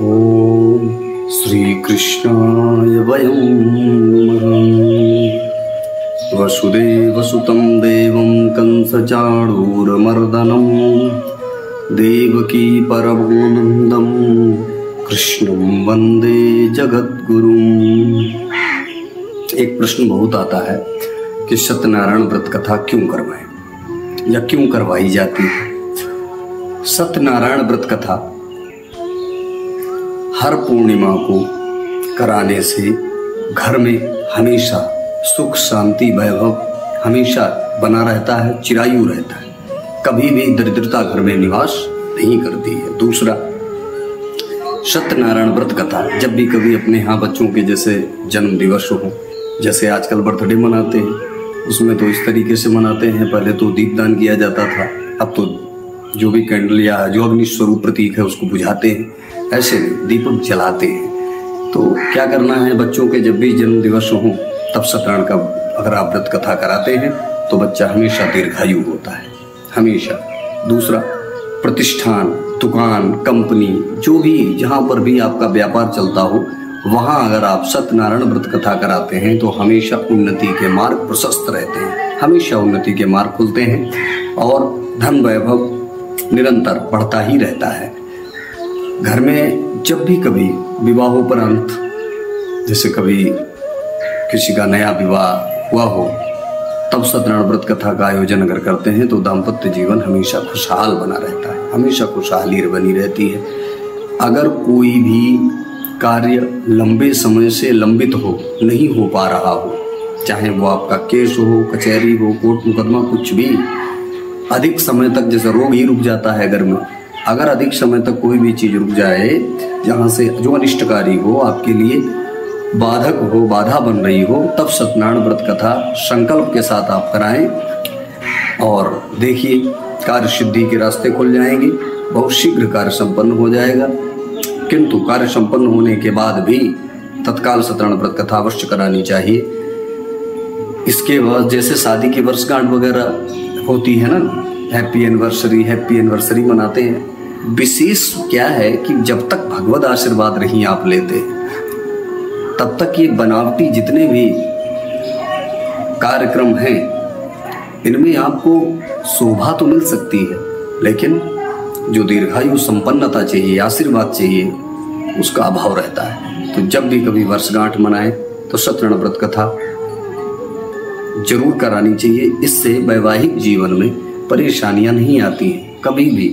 ओम श्री कृष्णाय वयं नमः। वसुदेवसुतं देवं कंसचाणूरमर्दनं देवकी परमानन्दं कृष्णं वन्दे जगद्गुरुम्। एक प्रश्न बहुत आता है कि सत्यनारायण व्रत कथा क्यों करवाएं या क्यों करवाई जाती है। सत्यनारायण व्रत कथा हर पूर्णिमा को कराने से घर में हमेशा सुख शांति वैभव हमेशा बना रहता है, चिरायु रहता है, कभी भी दरिद्रता घर में निवास नहीं करती है। दूसरा, सत्यनारायण व्रत कथा जब भी कभी अपने यहाँ बच्चों के जैसे जन्म दिवस हो, जैसे आजकल बर्थडे मनाते हैं, उसमें तो इस तरीके से मनाते हैं। पहले तो दीपदान किया जाता था, अब तो जो भी कैंडल या जो अग्नि स्वरूप प्रतीक है उसको बुझाते हैं, ऐसे दीपक जलाते हैं। तो क्या करना है, बच्चों के जब भी जन्म दिवस हो तब सत्यनारायण का अगर आप व्रत कथा कराते हैं तो बच्चा हमेशा दीर्घायु होता है, हमेशा। दूसरा, प्रतिष्ठान, दुकान, कंपनी, जो भी जहाँ पर भी आपका व्यापार चलता हो, वहाँ अगर आप सत्यनारायण व्रत कथा कराते हैं तो हमेशा उन्नति के मार्ग प्रशस्त रहते हैं, हमेशा उन्नति के मार्ग खुलते हैं और धन वैभव निरंतर बढ़ता ही रहता है। घर में जब भी कभी विवाहोपरांत, जैसे कभी किसी का नया विवाह हुआ हो, तब सत्यनारायण व्रत कथा का आयोजन अगर करते हैं तो दाम्पत्य जीवन हमेशा खुशहाल बना रहता है, हमेशा खुशहाली बनी रहती है। अगर कोई भी कार्य लंबे समय से लंबित हो, नहीं हो पा रहा हो, चाहे वो आपका केस हो, कचहरी हो, कोर्ट मुकदमा, कुछ भी अधिक समय तक, जैसे रोग ही रुक जाता है घर में, अगर अधिक समय तक कोई भी चीज रुक जाए जहाँ से जो अनिष्टकारी हो, आपके लिए बाधक हो, बाधा बन रही हो, तब सत्यनारायण व्रत कथा संकल्प के साथ आप कराएं और देखिए कार्य सिद्धि के रास्ते खुल जाएंगे, बहुत शीघ्र कार्य संपन्न हो जाएगा। किंतु कार्य संपन्न होने के बाद भी तत्काल सत्यनारायण व्रत कथा अवश्य करानी चाहिए। इसके बाद जैसे शादी की वर्षगांठ वगैरह होती है ना, हैप्पी एनिवर्सरी मनाते हैं। विशेष क्या है कि जब तक भगवत आशीर्वाद नहीं आप लेते तब तक ये बनावटी जितने भी कार्यक्रम हैं, इनमें आपको शोभा तो मिल सकती है, लेकिन जो दीर्घायु संपन्नता चाहिए, आशीर्वाद चाहिए, उसका अभाव रहता है। तो जब भी कभी वर्षगांठ मनाएं तो सत्यनारायण व्रत कथा जरूर करानी चाहिए। इससे वैवाहिक जीवन में परेशानियां नहीं आती हैं, कभी भी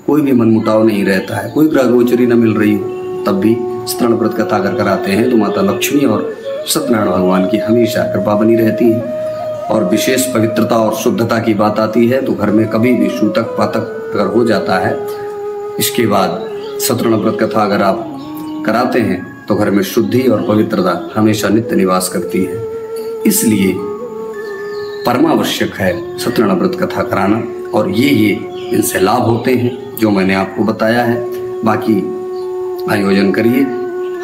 कोई भी मनमुटाव नहीं रहता है। कोई ग्रह गोचरी न मिल रही हो तब भी सत्यनारायण व्रत कथा अगर कराते हैं तो माता लक्ष्मी और सत्यनारायण भगवान की हमेशा कृपा बनी रहती है। और विशेष पवित्रता और शुद्धता की बात आती है तो घर में कभी भी सूतक पातक अगर हो जाता है, इसके बाद सत्यनारायण व्रत कथा अगर आप कराते हैं तो घर में शुद्धि और पवित्रता हमेशा नित्य निवास करती है। इसलिए परमावश्यक है सत्यनारायण व्रत कथा कराना, और ये इनसे लाभ होते हैं जो मैंने आपको बताया है। बाकी आयोजन करिए,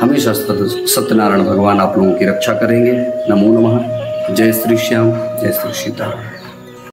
हमेशा सत्यनारायण भगवान आप लोगों की रक्षा करेंगे। नमो नमः। जय श्री श्याम, जय श्री सीताराम।